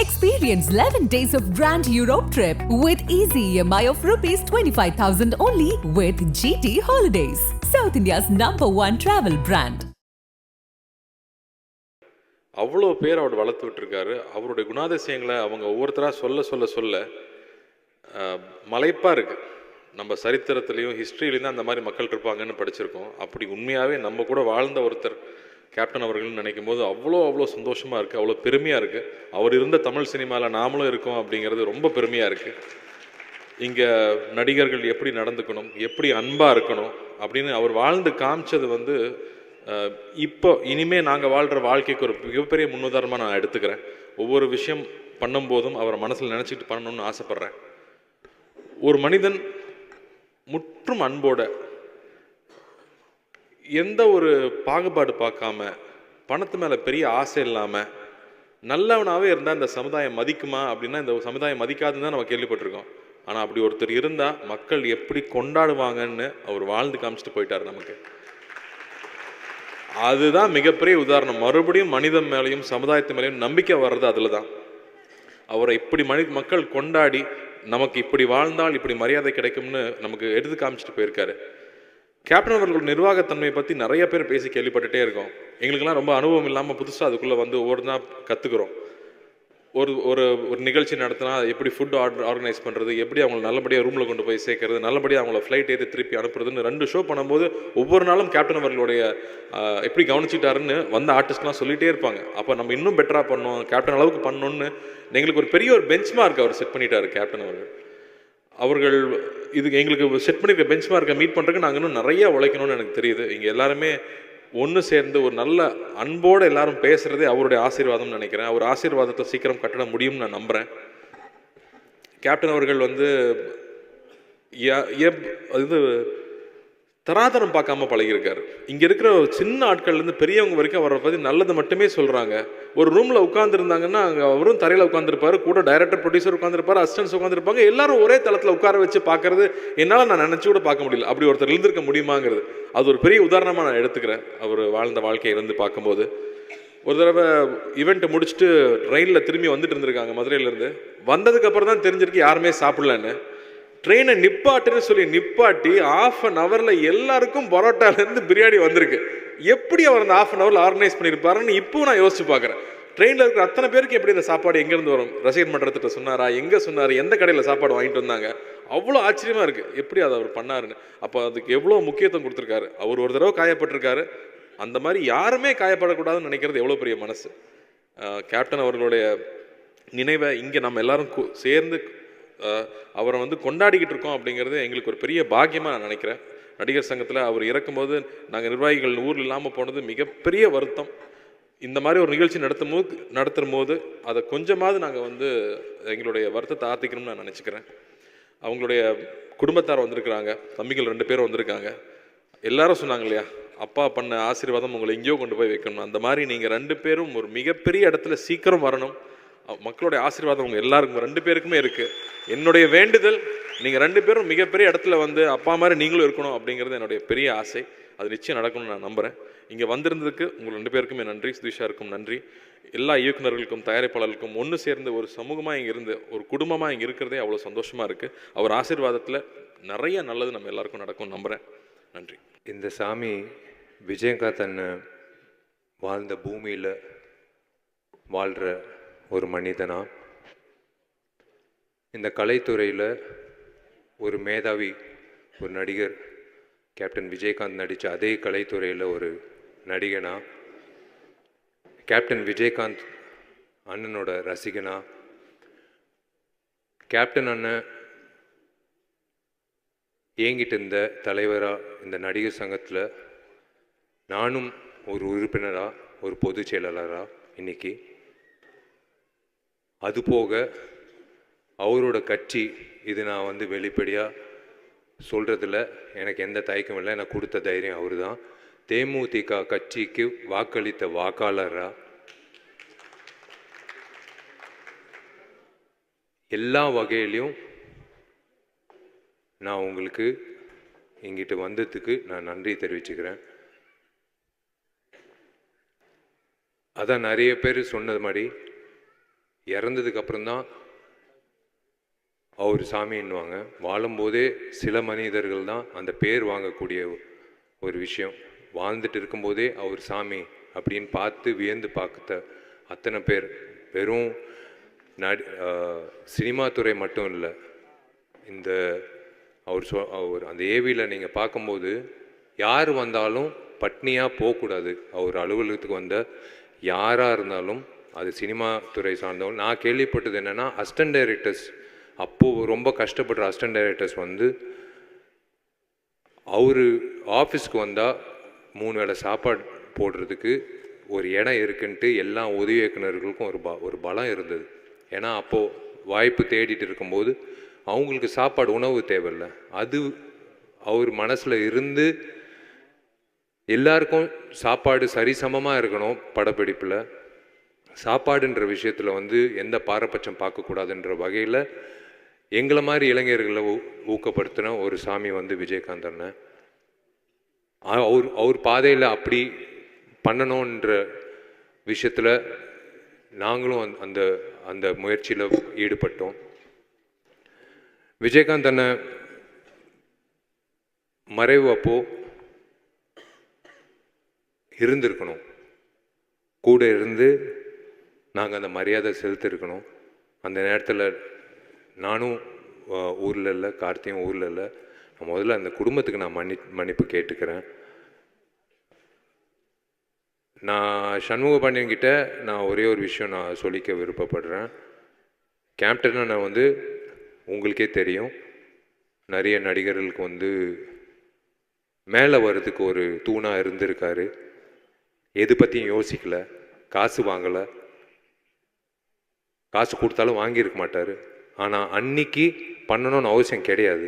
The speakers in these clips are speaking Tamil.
Experience 11 days of Grand Europe trip with easy EMI of rupees 25,000 only with GT Holidays, South India's #1 travel brand. அவ்வளோ பேர் அவர் வளர்த்து விட்டுருக்காரு. அவருடைய குணாதிசயங்களை அவங்க ஒவ்வொருத்தராக சொல்ல மலைப்பாக இருக்குது. நம்ம சரித்திரத்துலேயும் ஹிஸ்ட்ரியிலையும் தான் அந்த மாதிரி மக்கள் இருப்பாங்கன்னு படிச்சிருக்கோம். அப்படி உண்மையாகவே நம்ம கூட வாழ்ந்த ஒருத்தர் கேப்டன் அவர்கள்னு நினைக்கும் போது அவ்வளோ சந்தோஷமாக இருக்குது, அவ்வளோ பெருமையாக இருக்குது. அவர் இருந்த தமிழ் சினிமாவில் நாமளும் இருக்கோம் அப்படிங்கிறது ரொம்ப பெருமையாக இருக்குது. இங்கே நடிகர்கள் எப்படி நடந்துக்கணும், எப்படி அன்பாக இருக்கணும் அப்படின்னு அவர் வாழ்ந்து காமிச்சது இப்போ இனிமேல் நாங்கள் வாழ்கிற வாழ்க்கைக்கு ஒரு மிகப்பெரிய முன்னுதாரணமாக நான் எடுத்துக்கிறேன். ஒவ்வொரு விஷயம் பண்ணும்போதும் அவரை மனசில் நினச்சிட்டு பண்ணணும்னு ஆசைப்பட்றேன். ஒரு மனிதன் முற்றும் அன்போட எந்த ஒரு பாகுபாடு பார்க்காம, பணத்து மேலே பெரிய ஆசை இல்லாமல் நல்லவனாகவே இருந்தால் இந்த சமுதாயம் மதிக்குமா அப்படின்னா இந்த சமுதாயம் மதிக்காதுன்னு தான் நம்ம கேள்விப்பட்டிருக்கோம். ஆனால் அப்படி ஒருத்தர் இருந்தால் மக்கள் எப்படி கொண்டாடுவாங்கன்னு அவர் வாழ்ந்து காமிச்சிட்டு போயிட்டார் நமக்கு. அதுதான் மிகப்பெரிய உதாரணம். மறுபடியும் மனிதன் மேலேயும் சமுதாயத்து மேலேயும் நம்பிக்கை வர்றது அதில் தான். அவரை இப்படி மக்கள் கொண்டாடி நமக்கு இப்படி வாழ்ந்தால் இப்படி மரியாதை கிடைக்கும்னு நமக்கு எடுத்து காமிச்சிட்டு போயிருக்காரு. கேப்டன் அவர்கள் நிர்வாகத்தன்மையை பற்றி நிறைய பேர் பேசி கேள்விப்பட்டுட்டே இருக்கோம். எங்களுக்கெல்லாம் ரொம்ப அனுபவம் இல்லாமல் புதுசாக அதுக்குள்ளே ஒவ்வொரு நாள் கற்றுக்குறோம். ஒரு ஒரு ஒரு நிகழ்ச்சி நடத்தினா எப்படி ஃபுட் ஆர்கனைஸ் பண்ணுறது, எப்படி அவங்களை நல்லபடியாக ரூமில் கொண்டு போய் சேர்க்கறது, நல்லபடியாக அவங்கள ஃப்ளைட் ஏற்றி திருப்பி அனுப்புறதுன்னு 2 ஷோ பண்ணும்போது ஒவ்வொரு நாளும் கேப்டன் அவர்களுடைய எப்படி கவனிச்சிட்டாருன்னு வந்த ஆர்டிஸ்ட்லாம் சொல்லிகிட்டே இருப்பாங்க. அப்போ நம்ம இன்னும் பெட்டராக பண்ணோம், கேப்டன் அளவுக்கு பண்ணணுன்னு எங்களுக்கு ஒரு பெரிய ஒரு பெஞ்ச் மார்க் அவர் செட் பண்ணிட்டார். கேப்டன் அவர்கள் இதுக்கு எங்களுக்கு செட் பண்ணியிருக்க பெஞ்ச் மார்க்கை மீட் பண்ணுறதுக்கு நாங்கள் இன்னும் நிறையா உழைக்கணும்னு எனக்கு தெரியுது. இங்கே எல்லாருமே ஒன்று சேர்ந்து ஒரு நல்ல அன்போடு எல்லாரும் பேசுகிறதே அவருடைய ஆசீர்வாதம்னு நினைக்கிறேன். அவர் ஆசீர்வாதத்தை சீக்கிரம் கட்டிட முடியும்னு நான் நம்புகிறேன். கேப்டன் அவர்கள் அது தராதரம் பார்க்காம பழகியிருக்காரு. இங்கே இருக்கிற சின்ன ஆட்கள்லேருந்து பெரியவங்க வரைக்கும் அவரை பற்றி நல்லது மட்டுமே சொல்கிறாங்க. ஒரு ரூமில் உட்காந்துருந்தாங்கன்னா அங்கே அவரும் தரையில் உட்காந்துருப்பார், கூட டைரக்டர் ப்ரொடியூசர் உட்காந்துருப்பார், அசிஸ்டன்ஸ் உட்காந்துருப்பாங்க. எல்லாரும் ஒரே தளத்தில் உட்கார வச்சு பார்க்கறது என்னால் நான் நினச்சி கூட பார்க்க முடியல. அப்படி ஒருத்தர் எழுந்திருக்க முடியுமாங்கிறது அது ஒரு பெரிய உதாரணமாக நான் எடுத்துக்கிறேன். அவர் வாழ்ந்த வாழ்க்கையை இருந்து பார்க்கும்போது ஒரு தடவை ஈவெண்ட்டை முடிச்சுட்டு ட்ரெயினில் திரும்பி வந்துட்டு இருந்திருக்காங்க மதுரையிலேருந்து. வந்ததுக்கப்புறம் தான் தெரிஞ்சிருக்கு யாருமே சாப்பிடலன்னு. ட்ரெயினை நிப்பாட்டுன்னு சொல்லி நிப்பாட்டி 1/2 hour எல்லாருக்கும் பரோட்டாலேருந்து பிரியாணி வந்திருக்கு. எப்படி அவர் அந்த 1/2 hour ஆர்கனைஸ் பண்ணியிருப்பாருன்னு இப்போவும் நான் யோசிச்சு பார்க்குறேன். ட்ரெயினில் இருக்கிற அத்தனை பேருக்கு எப்படி இந்த சாப்பாடு எங்கேருந்து வரும்? ரசிகர் மன்றத்திட்ட சொன்னாரா, எங்கே சொன்னார், எந்த கடையில் சாப்பாடு வாங்கிட்டு வந்தாங்க? அவ்வளோ ஆச்சரியமாக இருக்குது எப்படி அதை அவர் பண்ணாருன்னு. அப்போ அதுக்கு எவ்வளோ முக்கியத்துவம் கொடுத்துருக்காரு. அவர் ஒரு தடவை காயப்பட்டிருக்காரு. அந்த மாதிரி யாருமே காயப்படக்கூடாதுன்னு நினைக்கிறது எவ்வளோ பெரிய மனசு. கேப்டன் அவர்களுடைய நினைவை இங்கே நம்ம எல்லாரும் சேர்ந்து அவரை கொண்டாடிக்கிட்டு இருக்கோம் அப்படிங்கிறது எங்களுக்கு ஒரு பெரிய பாக்கியமாக நான் நினைக்கிறேன். நடிகர் சங்கத்தில் அவர் இறக்கும்போது நாங்கள் நிர்வாகிகள் ஊரில் இல்லாமல் போனது மிகப்பெரிய வருத்தம். இந்த மாதிரி ஒரு நிகழ்ச்சி நடத்தும் போது அதை கொஞ்சமாவது நாங்கள் எங்களுடைய வருத்தத்தை ஆற்றிக்கணும்னு நான் நினச்சிக்கிறேன். அவங்களுடைய குடும்பத்தார் வந்திருக்கிறாங்க, தம்பிகள் 2 பேரும் வந்திருக்காங்க. எல்லாரும் சொன்னாங்க இல்லையா, அப்பா பண்ண ஆசீர்வாதம் உங்களை எங்கேயோ கொண்டு போய் வைக்கணும். அந்த மாதிரி நீங்கள் 2 பேரும் ஒரு மிகப்பெரிய இடத்துல சீக்கிரம் வரணும். மக்களுடைய ஆசீர்வாதம் உங்கள் எல்லாருக்கும் 2 பேருக்குமே இருக்குது. என்னுடைய வேண்டுதல் நீங்கள் 2 பேரும் மிகப்பெரிய இடத்துல அப்பா மாதிரி நீங்களும் இருக்கணும் அப்படிங்கிறது என்னுடைய பெரிய ஆசை. அது நிச்சயம் நடக்கணும்னு நான் நம்புகிறேன். இங்கே வந்திருந்ததுக்கு உங்கள் 2 பேருக்குமே நன்றி. சுதீஷாருக்கும் நன்றி. எல்லா இயக்குநர்களுக்கும் தயாரிப்பாளர்களுக்கும் ஒன்று சேர்ந்து ஒரு சமூகமாக இங்கே இருந்து ஒரு குடும்பமாக இங்கே இருக்கிறதே அவ்வளோ சந்தோஷமாக இருக்குது. அவர் ஆசீர்வாதத்தில் நிறைய நல்லது நம்ம எல்லாருக்கும் நடக்கும்னு நம்புகிறேன். நன்றி. இந்த சாமி விஜயகாந்த் அண்ணன் வாழ்ந்த பூமியில் வாழ்கிற ஒரு மனிதனா, இந்த கலைத்துறையில் ஒரு மேதாவி, ஒரு நடிகர், கேப்டன் விஜயகாந்த் நடித்த அதே கலைத்துறையில் ஒரு நடிகனா, கேப்டன் விஜயகாந்த் அண்ணனோட ரசிகனா, கேப்டன் அண்ணன் இயங்கிட்டு இருந்த தலைவராக இந்த நடிகர் சங்கத்தில் நானும் ஒரு உறுப்பினராக, ஒரு பொதுச் செயலாளராக இன்னைக்கு, அதுபோக அவரோட கட்சி, இது நான் வெளிப்படையாக சொல்கிறதுல எனக்கு எந்த தயக்கமும் இல்லை. எனக்கு கொடுத்த தைரியம் அவர் தான். தேமுதிக கட்சிக்கு வாக்களித்த வாக்காளராக எல்லா வகையிலையும் நான் உங்களுக்கு இங்கிட்டு வந்ததுக்கு நான் நன்றி தெரிவிச்சுக்கிறேன். அதான் நிறைய பேர் சொன்னது மாதிரி இறந்ததுக்கப்புறம்தான் அவர் சாமின்னுவாங்க. வாழும்போதே சில மனிதர்கள் தான் அந்த பேர் வாங்கக்கூடிய ஒரு விஷயம். வாழ்ந்துட்டு இருக்கும்போதே அவர் சாமி அப்படின்னு பார்த்து வியந்து பார்த்த அத்தனை பேர். வெறும் சினிமா துறை மட்டும் இல்லை, இந்த அவர் அந்த ஏவியில் நீங்கள் பார்க்கும்போது யார் வந்தாலும் பட்னியாக போகக்கூடாது. அவர் அலுவலகத்துக்கு வந்த யாராக இருந்தாலும், அது சினிமா துறை சார்ந்தவங்க. நான் கேள்விப்பட்டது என்னென்னா, அசிஸ்டன்ட் டைரக்டர்ஸ் அப்போது ரொம்ப கஷ்டப்படுற அசிஸ்டன்ட் டைரக்டர்ஸ் வந்து அவர் ஆஃபீஸ்க்கு வந்தால் 3 வேளை சாப்பாடு போடுறதுக்கு ஒரு இடம் இருக்குன்ட்டு எல்லா உதவி இயக்குநர்களுக்கும் ஒரு பலம் இருந்தது. ஏன்னா அப்போது வாய்ப்பு தேடிட்டு இருக்கும்போது அவங்களுக்கு சாப்பாடு உணவு தேவையில்லை. அது அவர் மனசில் இருந்து எல்லாருக்கும் சாப்பாடு சரிசமமாக இருக்கணும். படப்பிடிப்பில் சாப்பாடுன்ற விஷயத்தில் வந்து எந்த பாரபட்சம் பார்க்கக்கூடாதுன்ற வகையில் எங்களை மாதிரி இளைஞர்களை ஊக்கப்படுத்தின ஒரு சாமி வந்து விஜயகாந்த் அண்ணன். அவர் பாதையில் அப்படி பண்ணணுன்ற விஷயத்தில் நாங்களும் அந்த அந்த முயற்சியில் ஈடுபட்டோம். விஜயகாந்த் அண்ணன் மறைவு அப்போ இருந்திருக்கணும், கூட இருந்து நாங்கள் அந்த மரியாதை செலுத்திருக்கணும். அந்த நேரத்தில் நானும் ஊரில் இல்லை, கார்த்தியும் ஊரில் இல்லை. நான் முதல்ல அந்த குடும்பத்துக்கு நான் மன்னிப்பு கேட்டுக்கிறேன். நான் சண்முக பாண்டியன்கிட்ட நான் ஒரே ஒரு விஷயம் நான் சொல்லிக்க விருப்பப்படுறேன். கேப்டன் நான் வந்து உங்களுக்கே தெரியும், நிறைய நடிகர்களுக்கு வந்து மேலே வர்றதுக்கு ஒரு தூணாக இருந்திருக்காரு. எது பற்றியும் யோசிக்கலை, காசு வாங்கலை, காசு கொடுத்தாலும் வாங்கியிருக்க மாட்டார். ஆனால் அன்னைக்கு பண்ணணும்னு அவசியம் கிடையாது.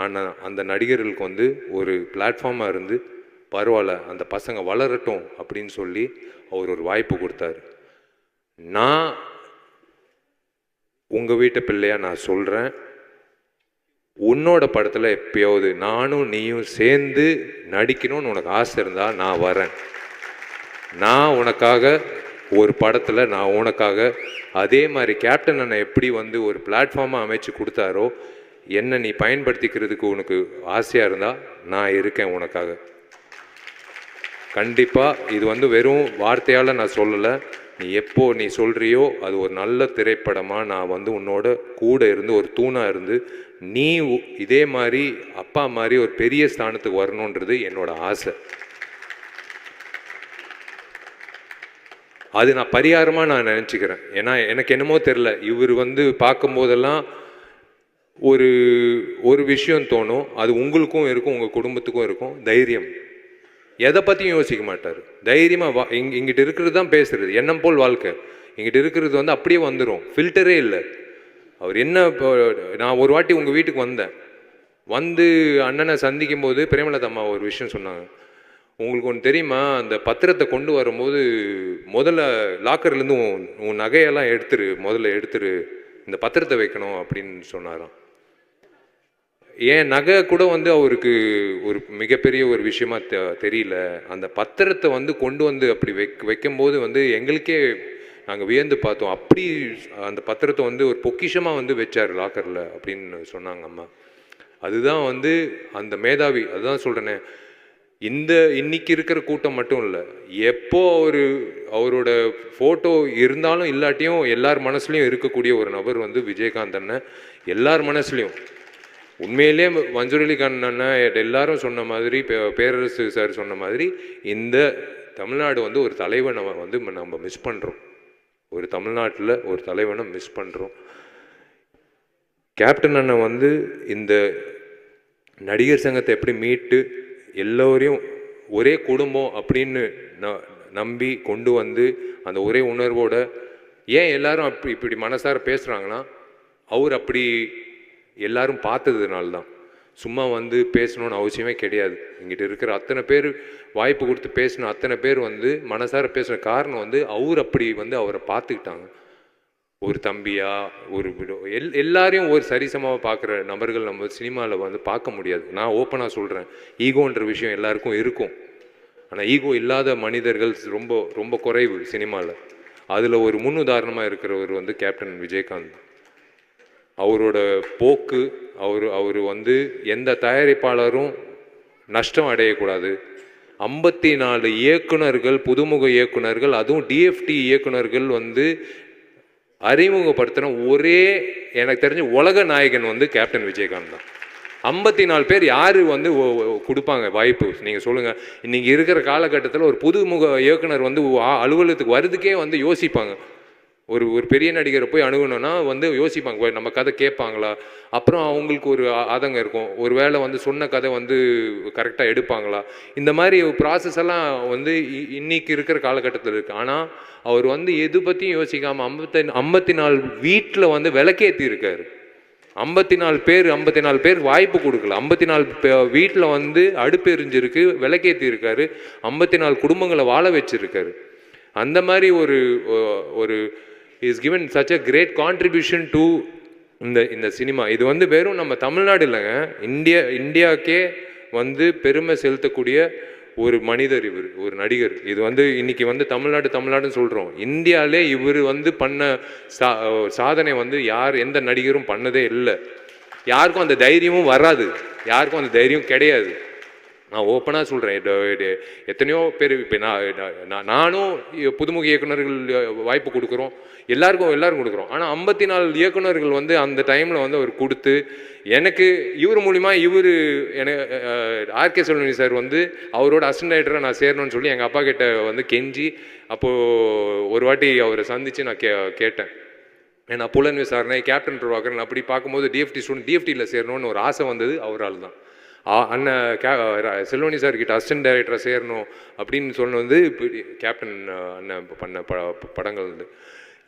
ஆனால் அந்த நடிகர்களுக்கு வந்து ஒரு பிளாட்ஃபார்மாக இருந்து பரவாயில்ல அந்த பசங்க வளரட்டும் அப்படின்னு சொல்லி அவர் ஒரு வாய்ப்பு கொடுத்தாரு. நான் உங்கள் வீட்டு பிள்ளையாக நான் சொல்கிறேன், உன்னோட படத்தில் எப்பயாவது நானும் நீயும் சேர்ந்து நடிக்கணும்னு உனக்கு ஆசை இருந்தால் நான் வரேன். நான் உனக்காக ஒரு படத்தில் நான் உனக்காக அதே மாதிரி கேப்டன் அண்ணன் எப்படி வந்து ஒரு பிளாட்ஃபார்மாக அமைச்சு கொடுத்தாரோ, என்னை நீ பயன்படுத்திக்கிறதுக்கு உனக்கு ஆசையாக இருந்தால் நான் இருக்கேன் உனக்காக. கண்டிப்பாக இது வந்து வெறும் வார்த்தையால் நான் சொல்லலை. நீ எப்போ நீ சொல்கிறியோ அது ஒரு நல்ல திரைப்படமாக நான் வந்து உன்னோட கூட இருந்து ஒரு தூணாக இருந்து நீ இதே மாதிரி அப்பா மாதிரி ஒரு பெரிய ஸ்தானத்துக்கு வரணுன்றது என்னோட ஆசை. அது நான் பரிகாரமாக நான் நினச்சிக்கிறேன். ஏன்னா எனக்கு என்னமோ தெரில, இவர் வந்து பார்க்கும்போதெல்லாம் ஒரு விஷயம் தோணும். அது உங்களுக்கும் இருக்கும், உங்கள் குடும்பத்துக்கும் இருக்கும். தைரியம், எதை பற்றியும் யோசிக்க மாட்டார். தைரியமாக இங்கிட்ட இருக்கிறது தான் பேசுகிறது, எண்ணம் போல் வாழ்க்கை. இங்கிட்ட இருக்கிறது வந்து அப்படியே வந்துடும், ஃபில்டரே இல்லை. அவர் என்ன, இப்போ நான் ஒரு வாட்டி உங்கள் வீட்டுக்கு வந்தேன், வந்து அண்ணனை சந்திக்கும் போது பிரேமலதா அம்மா ஒரு விஷயம் சொன்னாங்க. உங்களுக்கு ஒன்று தெரியுமா, அந்த பத்திரத்தை கொண்டு வரும்போது முதல்ல லாக்கர்லேருந்து உன் நகையெல்லாம் முதல்ல எடுத்துரு, இந்த பத்திரத்தை வைக்கணும் அப்படின்னு சொன்னாராம். ஏன் நகை கூட வந்து அவருக்கு ஒரு மிகப்பெரிய ஒரு விஷயமா தெரியல. அந்த பத்திரத்தை வந்து கொண்டு வந்து அப்படி வைக்கும்போது வந்து எங்களுக்கே நாங்கள் வியந்து பார்த்தோம். அப்படி அந்த பத்திரத்தை வந்து ஒரு பொக்கிஷமாக வந்து வச்சார் லாக்கரில் அப்படின்னு சொன்னாங்க அம்மா. அதுதான் வந்து அந்த மேதாவி. அதுதான் சொல்கிறேனே, இன்னைக்கு இருக்கிற கூட்டம் மட்டும் இல்லை, எப்போ அவரோட ஃபோட்டோ இருந்தாலும் இல்லாட்டியும் எல்லார் மனசுலையும் இருக்கக்கூடிய ஒரு நபர் வந்து விஜயகாந்த் அண்ணன். எல்லார் மனசுலையும் உண்மையிலே மன்சூர் அலிகான் அண்ணன் எல்லாரும் சொன்ன மாதிரி, பேரரசு சார் சொன்ன மாதிரி, இந்த தமிழ்நாடு வந்து ஒரு தலைவனை வந்து நம்ம மிஸ் பண்ணுறோம். ஒரு தமிழ்நாட்டில் ஒரு தலைவனை மிஸ் பண்ணுறோம். கேப்டன் அண்ணன் வந்து இந்த நடிகர் சங்கத்தை எப்படி மீட்டு எல்லோரையும் ஒரே குடும்பம் அப்படின்னு நம்பி கொண்டு வந்து அந்த ஒரே உணர்வோட, ஏன் எல்லாரும் இப்படி மனசார பேசுகிறாங்கன்னா, அவர் அப்படி எல்லாரும் பார்த்ததுனால தான். சும்மா வந்து பேசணும்னு அவசியமே கிடையாது. இங்கிட்ட இருக்கிற அத்தனை பேர் வாய்ப்பு கொடுத்து பேசணும், அத்தனை பேர் வந்து மனசார பேசுகிற காரணம் வந்து அவர் அப்படி வந்து அவரை பார்த்துக்கிட்டாங்க. ஒரு தம்பியா, எல்லாரையும் ஒரு சரிசமாக பார்க்குற நபர்கள் நம்ம சினிமாவில் வந்து பார்க்க முடியாது. நான் ஓப்பனாக சொல்கிறேன், ஈகோன்ற விஷயம் எல்லாருக்கும் இருக்கும். ஆனால் ஈகோ இல்லாத மனிதர்கள் ரொம்ப ரொம்ப குறைவு சினிமாவில். அதில் ஒரு முன் உதாரணமாக இருக்கிறவர் வந்து கேப்டன் விஜயகாந்த். அவரோட போக்கு, அவர் வந்து எந்த தயாரிப்பாளரும் நஷ்டம் அடையக்கூடாது. 54 இயக்குனர்கள், புதுமுக இயக்குனர்கள், அதுவும் டிஎஃப்டி இயக்குனர்கள் வந்து அறிமுகப்படுத்தின ஒரே எனக்கு தெரிஞ்ச உலக நாயகன் வந்து கேப்டன் விஜயகாந்த் தான். 54 பேர் யார் வந்து கொடுப்பாங்க வாய்ப்பு? நீங்கள் சொல்லுங்கள். இன்றைக்கி இருக்கிற காலகட்டத்தில் ஒரு புதுமுக இயக்குனர் வந்து அலுவலகத்துக்கு வர்றதுக்கே வந்து யோசிப்பாங்க. ஒரு பெரிய நடிகரை போய் அணுகணும்னா வந்து யோசிப்பாங்க, நம்ம கதை கேட்பாங்களா, அப்புறம் அவங்களுக்கு ஒரு ஆதங்கம் இருக்கும், ஒரு வேளை வந்து சொன்ன கதை வந்து கரெக்டாக எடுப்பாங்களா, இந்த மாதிரி ப்ராசஸ் எல்லாம் வந்து இன்னைக்கு இருக்கிற காலகட்டத்தில் இருக்குது. ஆனால் அவர் வந்து எது பற்றியும் யோசிக்காமல் 54 வீட்டில் வந்து விளக்கேற்றி இருக்காரு. 54 பேர் வாய்ப்பு கொடுக்கல. 54 வீட்டில் வந்து அடுப்பு எரிஞ்சிருக்கு, விளக்கேற்றி இருக்காரு. 54 குடும்பங்களை வாழ வச்சிருக்காரு. அந்த மாதிரி ஒரு is given such a great contribution to இந்த சினிமா. இது வந்து வெறும் நம்ம தமிழ்நாடு இல்லைங்க, இந்தியாவுக்கே வந்து பெருமை செலுத்தக்கூடிய ஒரு மனிதர் இவர், ஒரு நடிகர். இது வந்து இன்னைக்கு வந்து தமிழ்நாடுன்னு சொல்கிறோம். இந்தியாவிலே இவர் வந்து பண்ண சாதனை வந்து எந்த நடிகரும் பண்ணதே இல்லை. யாருக்கும் அந்த தைரியமும் வராது, யாருக்கும் அந்த தைரியம் கிடையாது. நான் ஓப்பனாக சொல்கிறேன். எத்தனையோ பேர் இப்போ நானும் புதுமுக இயக்குநர்கள் வாய்ப்பு கொடுக்குறோம், எல்லாருக்கும் கொடுக்குறோம். ஆனால் 54 இயக்குநர்கள் வந்து அந்த டைமில் வந்து அவர் கொடுத்து எனக்கு இவர் மூலிமா ஆர்கே செல்வமணி சார் வந்து அவரோட அசிஸ்டன்ட் டைரக்டராக நான் சேரணும்னு சொல்லி எங்கள் அப்பா கிட்ட வந்து கெஞ்சி, அப்போது ஒரு வாட்டி அவரை சந்தித்து நான் கேட்டேன். ஏன்னா புலன் விசாரணை, கேப்டன் பிரபாகரன் அப்படி பார்க்கும்போது டிஎஃப்டியில் சேரணும்னு ஒரு ஆசை வந்தது அவரால் தான். அண்ணன் செல்வமணி சார் கிட்ட அசிஸ்டன்ட் டைரக்டராக சேரணும் அப்படின்னு சொன்ன வந்து கேப்டன் அண்ணன் பண்ண படங்கள் வந்து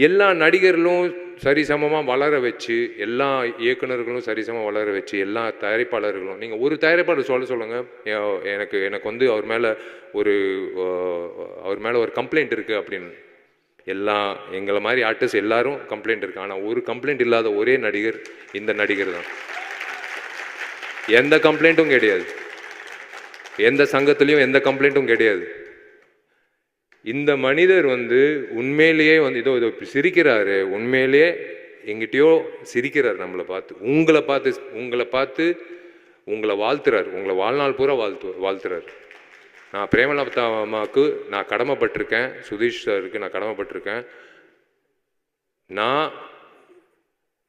எல்லா நடிகர்களும் சரிசமமாக வளர வச்சு, எல்லா இயக்குநர்களும் சரிசமமாக வளர வச்சு, எல்லா தயாரிப்பாளர்களும், நீங்கள் ஒரு தயாரிப்பாளர் சொல்லுங்கள், எனக்கு வந்து அவர் மேலே ஒரு கம்ப்ளைண்ட் இருக்குது அப்படின்னு. எங்களை மாதிரி ஆர்டிஸ்ட் எல்லாரும் கம்ப்ளைண்ட் இருக்குது. ஆனால் ஒரு கம்ப்ளைண்ட் இல்லாத ஒரே நடிகர் இந்த நடிகர் தான். எந்த கம்ப்ளைண்ட்டும் கிடையாது, எந்த சங்கத்துலேயும் எந்த கம்ப்ளைண்ட்டும் கிடையாது. இந்த மனிதர் வந்து உண்மையிலேயே வந்து இதோ சிரிக்கிறாரு, உண்மையிலேயே எங்கிட்டயோ சிரிக்கிறார். நம்மளை பார்த்து, உங்களை பார்த்து உங்களை வாழ்த்துறார், உங்களை வாழ்நாள் பூரா வாழ்த்துறார். நான் பிரேமலதா அம்மாவுக்கு நான் கடமைப்பட்டிருக்கேன், சுதீஷ் சாருக்கு நான் கடமைப்பட்டிருக்கேன். நான்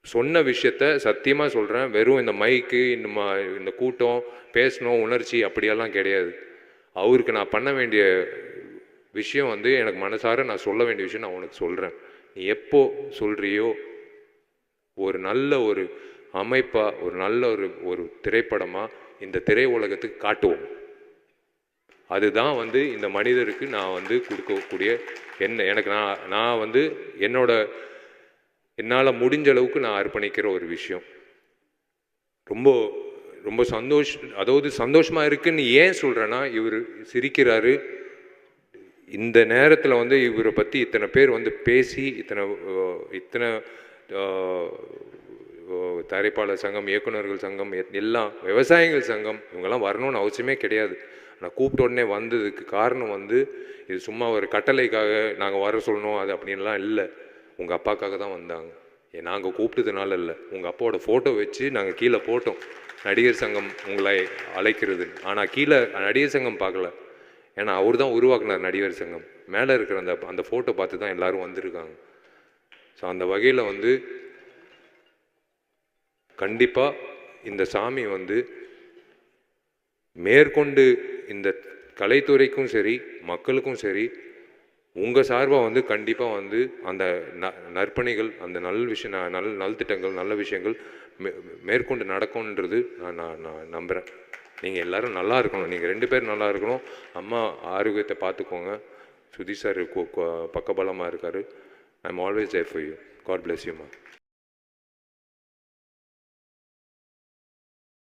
சொன்ன விஷயத்த சத்தியமாக சொல்கிறேன். வெறும் இந்த மைக்கு, இந்த கூட்டம், பேசணும், உணர்ச்சி அப்படியெல்லாம் கிடையாது. அவருக்கு நான் பண்ண வேண்டிய விஷயம் வந்து எனக்கு மனசார நான் சொல்ல வேண்டிய விஷயம் நான் உனக்கு சொல்கிறேன். நீ எப்போ சொல்கிறியோ ஒரு நல்ல ஒரு அமைப்பாக, ஒரு நல்ல ஒரு திரைப்படமாக இந்த திரை உலகத்துக்கு காட்டுவோம். அதுதான் வந்து இந்த மனிதருக்கு நான் வந்து கொடுக்கக்கூடிய எனக்கு நான் வந்து என்னால் முடிஞ்ச அளவுக்கு நான் அர்ப்பணிக்கிற ஒரு விஷயம். ரொம்ப ரொம்ப சந்தோஷமாக இருக்குன்னு ஏன் சொல்கிறேன்னா, இவர் சிரிக்கிறாரு. இந்த நேரத்தில் வந்து இவரை பற்றி இத்தனை பேர் வந்து பேசி, இத்தனை தயாரிப்பாளர் சங்கம், இயக்குநர்கள் சங்கம், எல்லாம் விவசாயிகள் சங்கம், இவங்கெல்லாம் வரணும்னு அவசியமே கிடையாது. நான் கூப்பிட்ட உடனே வந்ததுக்கு காரணம் வந்து இது சும்மா ஒரு கட்டளைக்காக நாங்கள் வர சொல்லணும் அது அப்படின்லாம் இல்லை. உங்கள் அப்பாக்காக தான் வந்தாங்க. நாங்கள் கூப்பிட்டதுனால இல்லை, உங்கள் அப்பாவோட ஃபோட்டோ வச்சு நாங்கள் கீழே போட்டோம் நடிகர் சங்கம் உங்களை அழைக்கிறது. ஆனால் கீழே நடிகர் சங்கம் பார்க்கல, ஏன்னா அவர் தான் உருவாக்குனார் நடிகர் சங்கம். மேலே இருக்கிற அந்த ஃபோட்டோ பார்த்து தான் எல்லோரும் வந்திருக்காங்க. ஸோ அந்த வகையில் வந்து கண்டிப்பாக இந்த சாமி வந்து மேற்கொண்டு இந்த கலைத்துறைக்கும் சரி, மக்களுக்கும் சரி, உங்கள் சார்பாக வந்து கண்டிப்பாக வந்து அந்த நற்பணிகள், அந்த நல் திட்டங்கள், நல்ல விஷயங்கள் மேற்கொண்டு நடக்கும்ன்றது நான் நம்புகிறேன். நீங்கள் எல்லோரும் நல்லா இருக்கணும், நீங்கள் 2 பேரும் நல்லா இருக்கணும். அம்மா ஆரோக்கியத்தை பார்த்துக்கோங்க. சுதீஷ் சார் பக்கபலமாக இருக்கார். I am always there for you. God bless you மா.